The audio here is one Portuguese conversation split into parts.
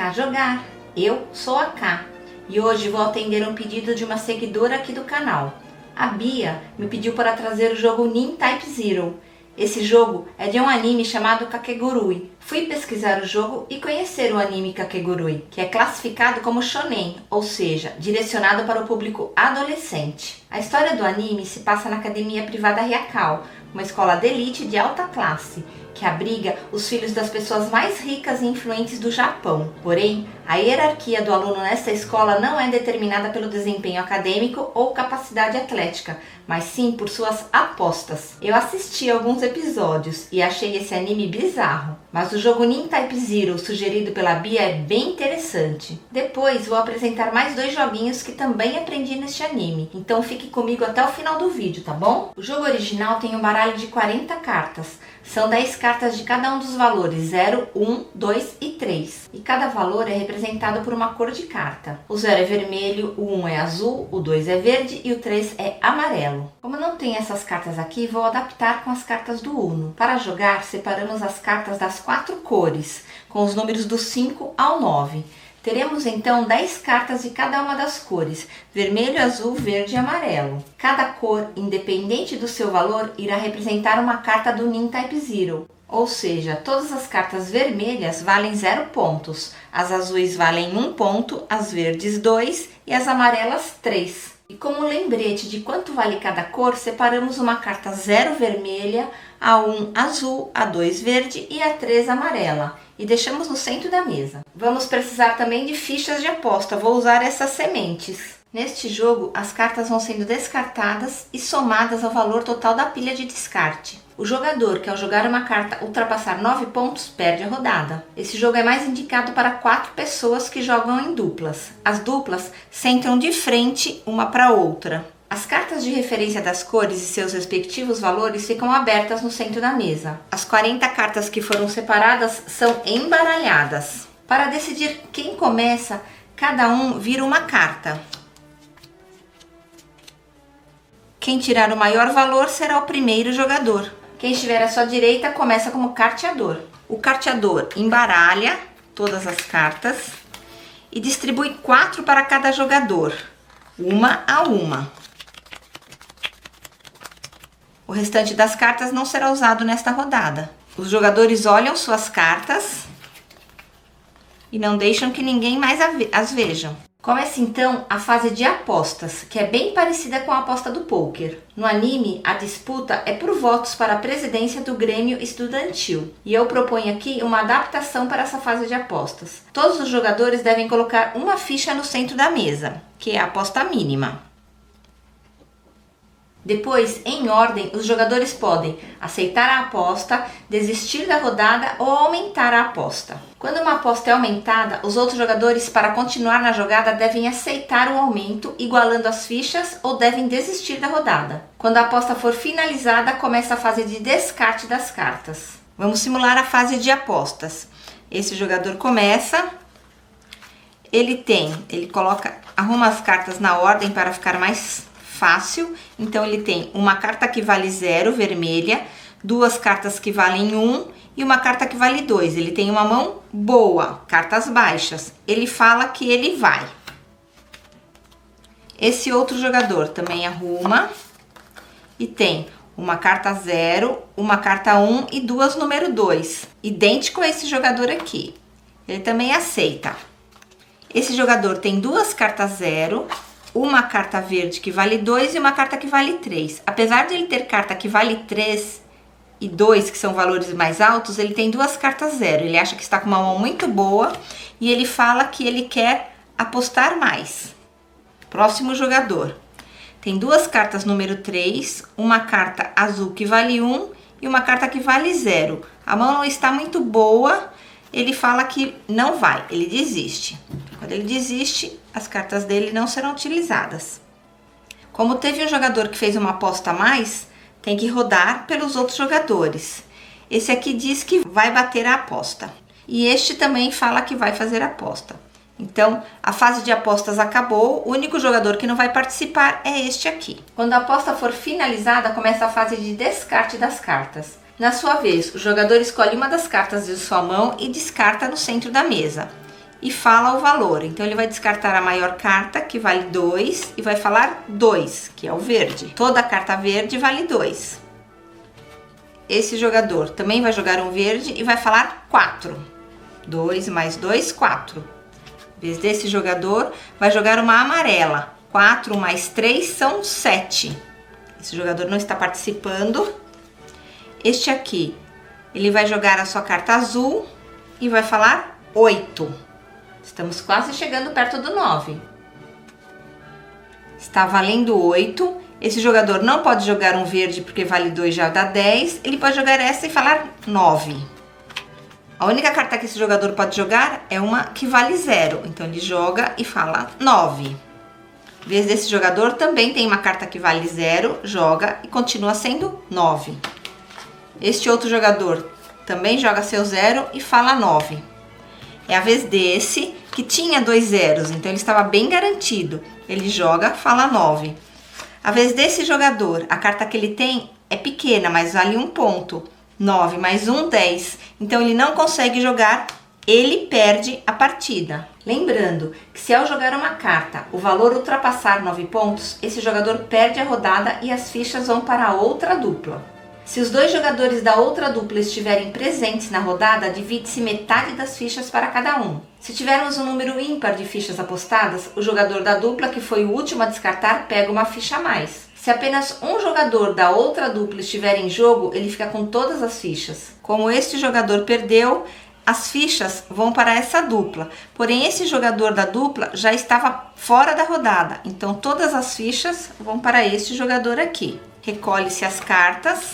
cá jogar! Eu sou a Ká e hoje vou atender um pedido de uma seguidora aqui do canal. A Bia me pediu para trazer o jogo Nin Type Zero. Esse jogo é de um anime chamado Kakegurui. Fui pesquisar o jogo e conhecer o anime Kakegurui, que é classificado como shonen, ou seja, direcionado para o público adolescente. A história do anime se passa na academia privada Hyakao, uma escola de elite de alta classe, que abriga os filhos das pessoas mais ricas e influentes do Japão. Porém, a hierarquia do aluno nesta escola não é determinada pelo desempenho acadêmico ou capacidade atlética, mas sim por suas apostas. Eu assisti alguns episódios e achei esse anime bizarro, mas o jogo Nin Type Zero sugerido pela Bia é bem interessante. Depois vou apresentar mais dois joguinhos que também aprendi neste anime, então fique comigo até o final do vídeo, tá bom? O jogo original tem um baralho de 40 cartas. São 10 cartas de cada um dos valores 0, 1, 2 e 3. E cada valor é representado por uma cor de carta. O 0 é vermelho, o 1 é azul, o 2 é verde e o 3 é amarelo. Como não tem essas cartas aqui, vou adaptar com as cartas do Uno. Para jogar, separamos as cartas das 4 cores, com os números do 5 ao 9. Teremos então 10 cartas de cada uma das cores, vermelho, azul, verde e amarelo. Cada cor, independente do seu valor, irá representar uma carta do Nin Type Zero. Ou seja, todas as cartas vermelhas valem 0 pontos, as azuis valem 1 ponto, as verdes 2 e as amarelas 3. E como lembrete de quanto vale cada cor, separamos uma carta 0 vermelha, a 1 azul, a 2 verde e a 3 amarela. E deixamos no centro da mesa. Vamos precisar também de fichas de aposta, vou usar essas sementes. Neste jogo, as cartas vão sendo descartadas e somadas ao valor total da pilha de descarte. O jogador que ao jogar uma carta ultrapassar 9 pontos perde a rodada. Esse jogo é mais indicado para 4 pessoas que jogam em duplas. As duplas sentam de frente uma para a outra. As cartas de referência das cores e seus respectivos valores ficam abertas no centro da mesa. As 40 cartas que foram separadas são embaralhadas. Para decidir quem começa, cada um vira uma carta. Quem tirar o maior valor será o primeiro jogador. Quem estiver à sua direita começa como carteador. O carteador embaralha todas as cartas e distribui 4 para cada jogador, uma a uma. O restante das cartas não será usado nesta rodada. Os jogadores olham suas cartas e não deixam que ninguém mais as vejam. Começa então a fase de apostas, que é bem parecida com a aposta do pôquer. No anime, a disputa é por votos para a presidência do Grêmio Estudantil. E eu proponho aqui uma adaptação para essa fase de apostas. Todos os jogadores devem colocar uma ficha no centro da mesa, que é a aposta mínima. Depois, em ordem, os jogadores podem aceitar a aposta, desistir da rodada ou aumentar a aposta. Quando uma aposta é aumentada, os outros jogadores, para continuar na jogada, devem aceitar o aumento, igualando as fichas, ou devem desistir da rodada. Quando a aposta for finalizada, começa a fase de descarte das cartas. Vamos simular a fase de apostas. Esse jogador começa, ele arruma as cartas na ordem para ficar mais fácil. Então ele tem uma carta que vale 0, vermelha, 2 cartas que valem 1 e uma carta que vale 2. Ele tem uma mão boa, cartas baixas. Ele fala que ele vai. Esse outro jogador também arruma e tem uma carta 0, uma carta 1 e 2 número 2. Idêntico a esse jogador aqui. Ele também aceita. Esse jogador tem 2 cartas 0, uma carta verde que vale 2 e uma carta que vale 3. Apesar de ele ter carta que vale 3 e 2, que são valores mais altos, ele tem 2 cartas 0. Ele acha que está com uma mão muito boa e ele fala que ele quer apostar mais. Próximo jogador. Tem 2 cartas número 3, uma carta azul que vale 1 e uma carta que vale 0. A mão não está muito boa, ele fala que não vai, ele desiste. Quando ele desiste, as cartas dele não serão utilizadas. Como teve um jogador que fez uma aposta a mais, tem que rodar pelos outros jogadores. Esse aqui diz que vai bater a aposta. E este também fala que vai fazer a aposta. Então, a fase de apostas acabou, o único jogador que não vai participar é este aqui. Quando a aposta for finalizada, começa a fase de descarte das cartas. Na sua vez, o jogador escolhe uma das cartas de sua mão e descarta no centro da mesa. e fala o valor. Então ele vai descartar a maior carta, que vale 2, e vai falar 2, que é o verde. Toda carta verde vale 2. Esse jogador também vai jogar um verde e vai falar 4. 2 mais 2, 4. Em vez desse jogador, vai jogar uma amarela. 4 mais 3 são 7. Esse jogador não está participando. Este aqui, ele vai jogar a sua carta azul e vai falar 8. Estamos quase chegando perto do 9. Está valendo 8. Esse jogador não pode jogar um verde porque vale 2, já dá 10. Ele pode jogar essa e falar 9. A única carta que esse jogador pode jogar é uma que vale 0. Então ele joga e fala 9. Em vez desse jogador, também tem uma carta que vale 0, joga e continua sendo 9. Este outro jogador também joga seu 0 e fala 9. É a vez desse, que tinha 2 zeros, então ele estava bem garantido. Ele joga, fala 9. A vez desse jogador, a carta que ele tem é pequena, mas vale 1 ponto. 9 mais 1, 10. Então ele não consegue jogar, ele perde a partida. Lembrando que se ao jogar uma carta o valor ultrapassar 9 pontos, esse jogador perde a rodada e as fichas vão para a outra dupla. Se os dois jogadores da outra dupla estiverem presentes na rodada, divide-se metade das fichas para cada um. Se tivermos um número ímpar de fichas apostadas, o jogador da dupla que foi o último a descartar pega uma ficha a mais. Se apenas um jogador da outra dupla estiver em jogo, ele fica com todas as fichas. Como este jogador perdeu, as fichas vão para essa dupla. Porém, esse jogador da dupla já estava fora da rodada, então todas as fichas vão para este jogador aqui. Recolhe-se as cartas.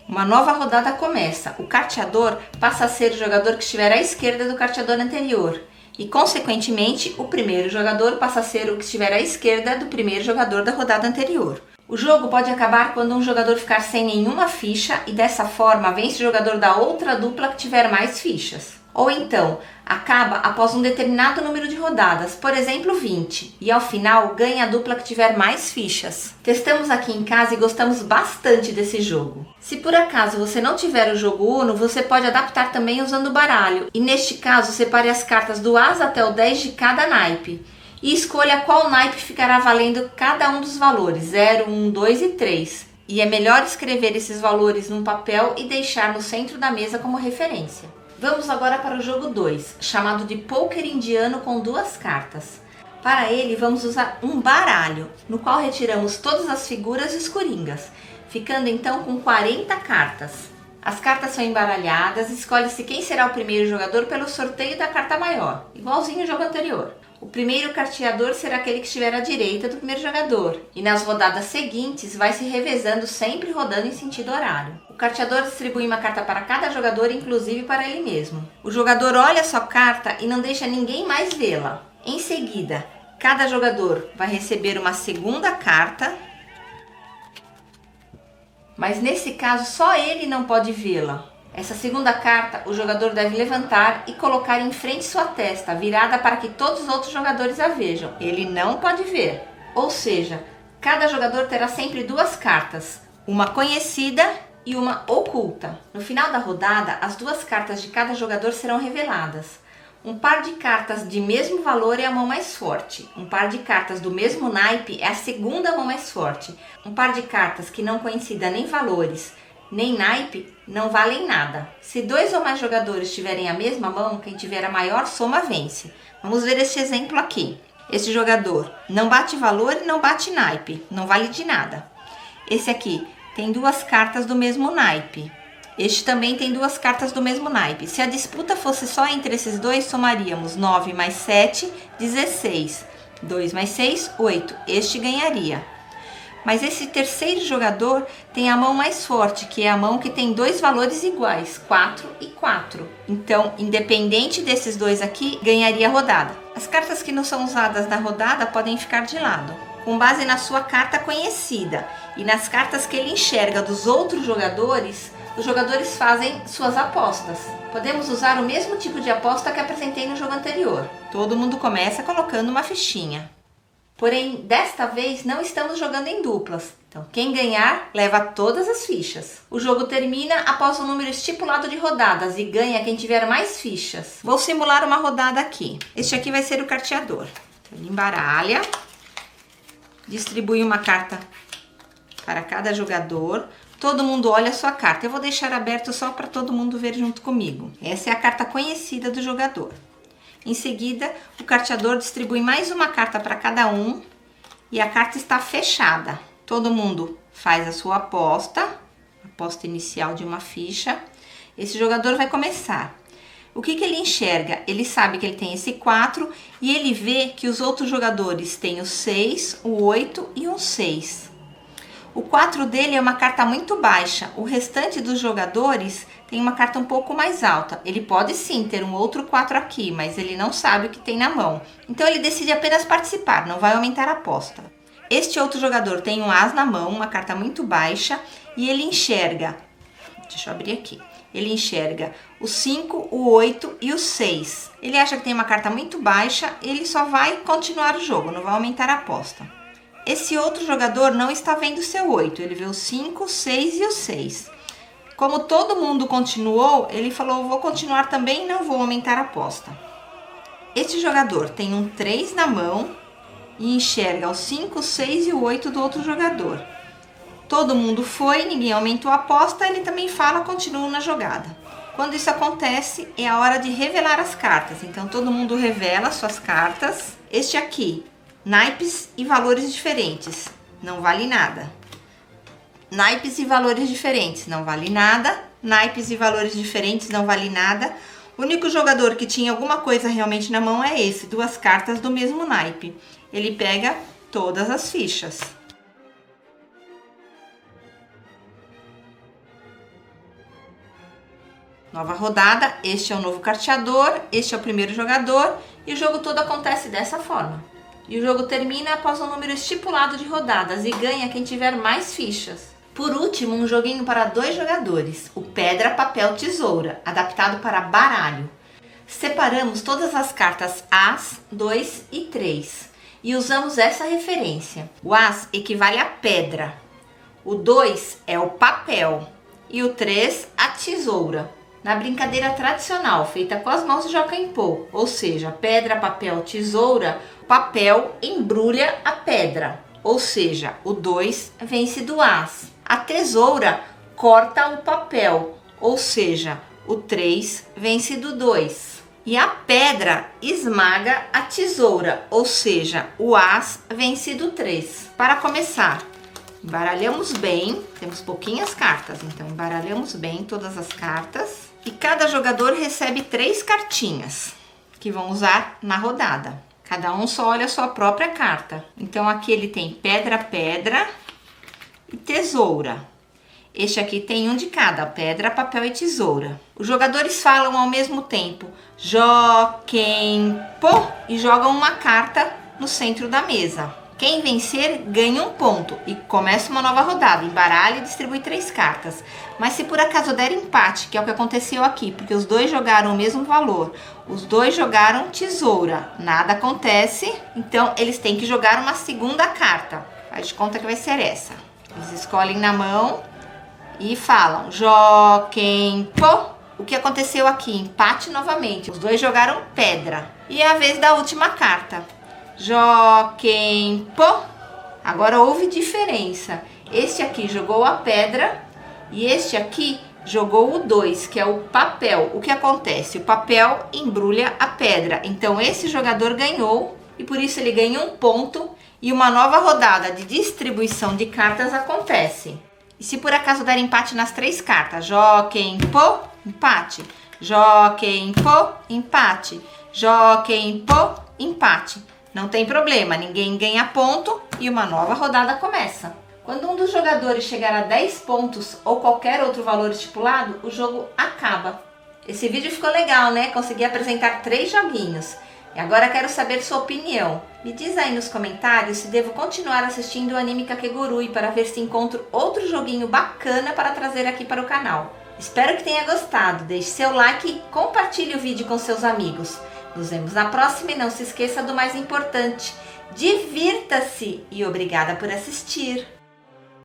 Uma nova rodada começa. O carteador passa a ser o jogador que estiver à esquerda do carteador anterior. E, consequentemente, o primeiro jogador passa a ser o que estiver à esquerda do primeiro jogador da rodada anterior. O jogo pode acabar quando um jogador ficar sem nenhuma ficha e, dessa forma, vence o jogador da outra dupla que tiver mais fichas. Ou então, acaba após um determinado número de rodadas, por exemplo 20, e ao final ganha a dupla que tiver mais fichas. Testamos aqui em casa e gostamos bastante desse jogo. Se por acaso você não tiver o jogo Uno, você pode adaptar também usando o baralho, e neste caso separe as cartas do As até o 10 de cada naipe, e escolha qual naipe ficará valendo cada um dos valores, 0, 1, 2 e 3. E é melhor escrever esses valores num papel e deixar no centro da mesa como referência. Vamos agora para o jogo 2, chamado de Pôquer Indiano com 2 cartas. Para ele, vamos usar um baralho, no qual retiramos todas as figuras e os coringas, ficando então com 40 cartas. As cartas são embaralhadas, escolhe-se quem será o primeiro jogador pelo sorteio da carta maior, igualzinho ao jogo anterior. O primeiro carteador será aquele que estiver à direita do primeiro jogador, e nas rodadas seguintes vai se revezando, sempre rodando em sentido horário. O carteador distribui uma carta para cada jogador, inclusive para ele mesmo. O jogador olha sua carta e não deixa ninguém mais vê-la. Em seguida, cada jogador vai receber uma segunda carta, mas nesse caso só ele não pode vê-la. Essa segunda carta o jogador deve levantar e colocar em frente sua testa, virada para que todos os outros jogadores a vejam. Ele não pode ver. Ou seja, cada jogador terá sempre 2 cartas, uma conhecida e uma oculta. No final da rodada, as 2 cartas de cada jogador serão reveladas. Um par de cartas de mesmo valor é a mão mais forte. Um par de cartas do mesmo naipe é a segunda mão mais forte. Um par de cartas que não coincida nem valores nem naipe não valem nada. Se 2 ou mais jogadores tiverem a mesma mão, quem tiver a maior soma vence. Vamos ver este exemplo aqui. Este jogador não bate valor e não bate naipe, não vale de nada. Esse aqui tem 2 cartas do mesmo naipe. Este também tem 2 cartas do mesmo naipe. Se a disputa fosse só entre esses dois, somaríamos 9 mais 7, 16. 2 mais 6, 8. Este ganharia. Mas esse terceiro jogador tem a mão mais forte, que é a mão que tem 2 valores iguais, 4 e 4. Então, independente desses 2 aqui, ganharia a rodada. As cartas que não são usadas na rodada podem ficar de lado. Com base na sua carta conhecida e nas cartas que ele enxerga dos outros jogadores, os jogadores fazem suas apostas. Podemos usar o mesmo tipo de aposta que apresentei no jogo anterior. Todo mundo começa colocando uma fichinha. Porém, desta vez não estamos jogando em duplas. Então, quem ganhar, leva todas as fichas. O jogo termina após o número estipulado de rodadas e ganha quem tiver mais fichas. Vou simular uma rodada aqui. Este aqui vai ser o carteador. Então, ele embaralha, distribui uma carta para cada jogador. Todo mundo olha a sua carta. Eu vou deixar aberto só para todo mundo ver junto comigo. Essa é a carta conhecida do jogador. Em seguida, o carteador distribui mais uma carta para cada um e a carta está fechada. Todo mundo faz a sua aposta inicial de uma ficha. Esse jogador vai começar. O que ele enxerga? Ele sabe que ele tem esse 4 e ele vê que os outros jogadores têm o 6, o 8 e um 6. O 4 dele é uma carta muito baixa. O restante dos jogadores tem uma carta um pouco mais alta. Ele pode sim ter um outro 4 aqui, mas ele não sabe o que tem na mão. Então ele decide apenas participar, não vai aumentar a aposta. Este outro jogador tem um as na mão, uma carta muito baixa, e ele enxerga, deixa eu abrir aqui, ele enxerga o 5, o 8 e o 6. Ele acha que tem uma carta muito baixa, ele só vai continuar o jogo, não vai aumentar a aposta. Esse outro jogador não está vendo o seu 8, ele vê o 5, o 6 e o 6. Como todo mundo continuou, ele falou, vou continuar também, não vou aumentar a aposta. Este jogador tem um 3 na mão e enxerga o 5, o 6 e o 8 do outro jogador. Todo mundo foi, ninguém aumentou a aposta, ele também fala, continuo na jogada. Quando isso acontece, é a hora de revelar as cartas. Então, todo mundo revela suas cartas. Este aqui, naipes e valores diferentes, não vale nada. Naipes e valores diferentes, não vale nada. Naipes e valores diferentes, não vale nada. O único jogador que tinha alguma coisa realmente na mão é esse, 2 cartas do mesmo naipe. Ele pega todas as fichas. Nova rodada, este é o novo carteador, este é o primeiro jogador e o jogo todo acontece dessa forma. E o jogo termina após um número estipulado de rodadas e ganha quem tiver mais fichas. Por último, um joguinho para 2 jogadores, o Pedra, Papel, Tesoura, adaptado para baralho. Separamos todas as cartas As, 2 e 3 e usamos essa referência. O As equivale à pedra, o 2 é o papel e o 3 a tesoura. Na brincadeira tradicional, feita com as mãos de Joaquim-Pô, ou seja, pedra, papel, tesoura, o papel embrulha a pedra, ou seja, o 2 vence do As. A tesoura corta o papel, ou seja, o 3 vence do 2. E a pedra esmaga a tesoura, ou seja, o As vence do 3. Para começar, embaralhamos bem, temos pouquinhas cartas, então embaralhamos bem todas as cartas. E cada jogador recebe 3 cartinhas, que vão usar na rodada. Cada um só olha a sua própria carta. Então aqui ele tem pedra, pedra e tesoura. Este aqui tem um de cada, pedra, papel e tesoura. Os jogadores falam ao mesmo tempo, Joaquim-Pô, e jogam uma carta no centro da mesa. Quem vencer ganha um ponto e começa uma nova rodada, embaralha e distribui 3 cartas. Mas se por acaso der empate, que é o que aconteceu aqui, porque os 2 jogaram o mesmo valor, os 2 jogaram tesoura, nada acontece, então eles têm que jogar uma segunda carta. Faz de conta que vai ser essa. Eles escolhem na mão e falam, Joaquim-Pô. O que aconteceu aqui? Empate novamente, os 2 jogaram pedra. E é a vez da última carta. Joaquim-Pô. Agora houve diferença. Este aqui jogou a pedra e este aqui jogou o 2, que é o papel. O que acontece? O papel embrulha a pedra. Então esse jogador ganhou e por isso ele ganha um ponto e uma nova rodada de distribuição de cartas acontece. E se por acaso der empate nas 3 cartas, Joaquim-Pô, empate. Joaquim-Pô, empate. Joaquim-Pô, empate. Não tem problema, ninguém ganha ponto e uma nova rodada começa. Quando um dos jogadores chegar a 10 pontos ou qualquer outro valor estipulado, o jogo acaba. Esse vídeo ficou legal, né? Consegui apresentar 3 joguinhos. E agora quero saber sua opinião. Me diz aí nos comentários se devo continuar assistindo o anime Kakegurui para ver se encontro outro joguinho bacana para trazer aqui para o canal. Espero que tenha gostado. Deixe seu like e compartilhe o vídeo com seus amigos. Nos vemos na próxima e não se esqueça do mais importante. Divirta-se e obrigada por assistir!